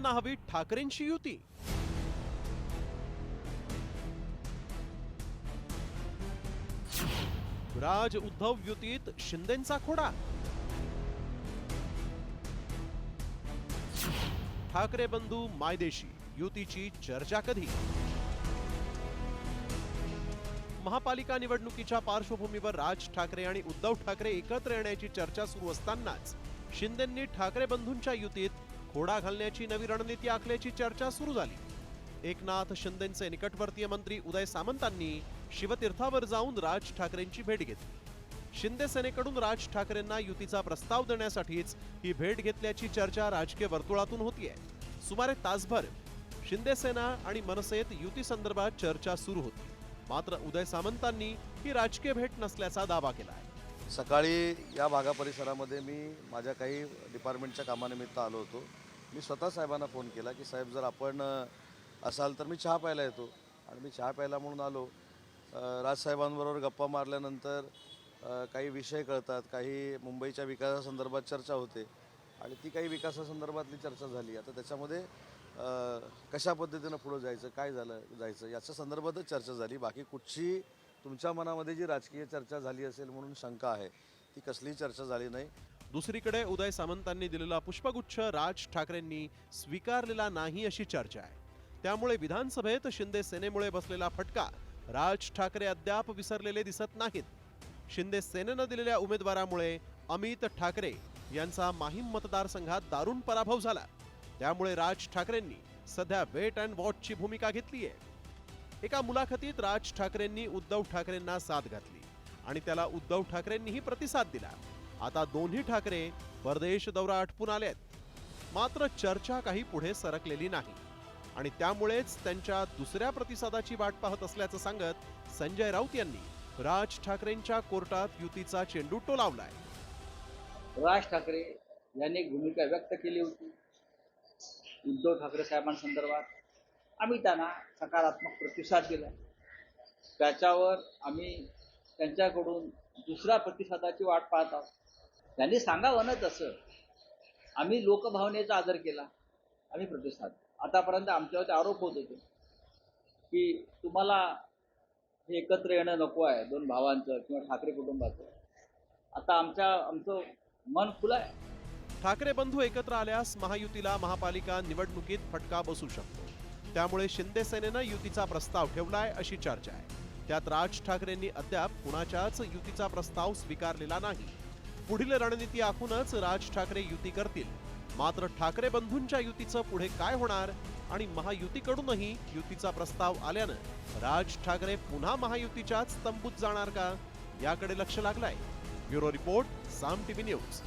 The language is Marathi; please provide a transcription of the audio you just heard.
शिंदेंना हवी ठाकरेंची युती? राज उद्धव युतीत शिंदेंचा खोडा? ठाकरे बंधू मायदेशी युतीची चर्चा कधी? महापालिका निवडणुकीच्या पार्श्वभूमीवर राज ठाकरे आणि उद्धव ठाकरे एकत्र येण्याची चर्चा सुरू असतानाच शिंदेंनी ठाकरे बंधूंच्या युतीत खोडा घालण्याची नवी रणनीती आखल्याची चर्चा सुरू झाली. एकनाथ शिंदेंचे निकटवर्तीय मंत्री उदय सामंतांनी शिवतीर्थावर जाऊन राज ठाकरेंची भेट घेतली. शिंदे सेनेकडून राज ठाकरेंना युतीचा प्रस्ताव देण्यासाठीच ही भेट घेतल्याची चर्चा राजकीय वर्तुळातून होतीये. सुमारे तासभर शिंदे सेना आणि मनसेत युती संदर्भात चर्चा सुरू होती. मात्र उदय सामंतांनी ही राजकीय भेट नसल्याचा दावा केला आहे. सकाळी या भागा परिसरामध्ये मी माझ्या काही डिपार्टमेंटच्या कामानिमित्त आलो होतो. मी स्वतः साहेबांना फोन केला की साहेब जर आपण असाल तर मी चहा प्यायला येतो. आणि मी चहा प्यायला म्हणून आलो. राजसाहेबांबरोबर गप्पा मारल्यानंतर काही विषय कळतात, काही मुंबईच्या विकासासंदर्भात चर्चा होते आणि ती काही विकासासंदर्भातली चर्चा झाली. आता त्याच्यामध्ये कशा पद्धतीनं पुढं जायचं, काय जायचं याच्या संदर्भातच चर्चा झाली. बाकी कुठची तुमच्या मनामध्ये जी राजकीय चर्चा झाली असेल म्हणून शंका आहे ती कसलीही चर्चा झाली नाही. दुसरीकडे उदय सामंतांनी दिलेला पुष्पगुच्छ राज ठाकरेंनी स्वीकारलेला नाही अशी चर्चा आहे. त्यामुळे विधानसभेत शिंदे सेनेमुळे बसलेला फटका राज ठाकरे अद्याप विसरलेले दिसत नाहीत. शिंदे सेनेनं दिलेल्या उमेदवारामुळे अमित ठाकरे यांचा माहीम मतदारसंघात दारुण पराभव झाला. त्यामुळे राज ठाकरेंनी सध्या वेट अँड वॉचची भूमिका घेतली आहे. एका मुलाखतीत राज ठाकरेंनी उद्धव ठाकरेंना साथ घातली आणि त्याला उद्धव ठाकरेंनीही प्रतिसाद दिला. आता दोन्ही ठाकरे परदेश दौरा आटपून आलेत. मात्र चर्चा काही पुढे सरकलेली नाही आणि त्यामुळेच त्यांच्या दुसऱ्या प्रतिसादाची वाट पाहत असल्याचं सांगत संजय राऊत यांनी राज ठाकरेंच्या कोर्टात युतीचा चेंडू टोलावलाय. राज ठाकरे यांनी एक भूमिका व्यक्त केली होती उद्धव ठाकरे साहेबांसंदर्भात. आम्ही त्यांना सकारात्मक प्रतिसाद दिला. त्याच्यावर आम्ही त्यांच्याकडून दुसऱ्या प्रतिसादाची वाट पाहत आहोत. त्यांनी सांगावं ना तसं. आम्ही लोकभावनेचा आदर केला, आम्ही प्रतिसाद. आतापर्यंत आमच्यावरती आरोप होत होते की तुम्हाला हे एकत्र येणं नको आहे दोन भावांचं किंवा ठाकरे कुटुंबाचं. आता आमचं मन खुलं आहे. ठाकरे बंधू एकत्र आल्यास महायुतीला महापालिका निवडणुकीत फटका बसू शकतो. त्यामुळे शिंदे सेनेनं युतीचा प्रस्ताव ठेवलाय अशी चर्चा आहे. त्यात राज ठाकरेंनी अद्याप कुणाच्याच युतीचा प्रस्ताव स्वीकारलेला नाही. पुढील रणनीती आखूनच राज ठाकरे युती करतील. मात्र ठाकरे बंधूंच्या युतीचं पुढे काय होणार आणि महायुतीकडूनही युतीचा प्रस्ताव आल्यानं राज ठाकरे पुन्हा महायुतीच्याच तंबूत जाणार का, याकडे लक्ष लागलंय. ब्युरो रिपोर्ट, साम टीव्ही न्यूज.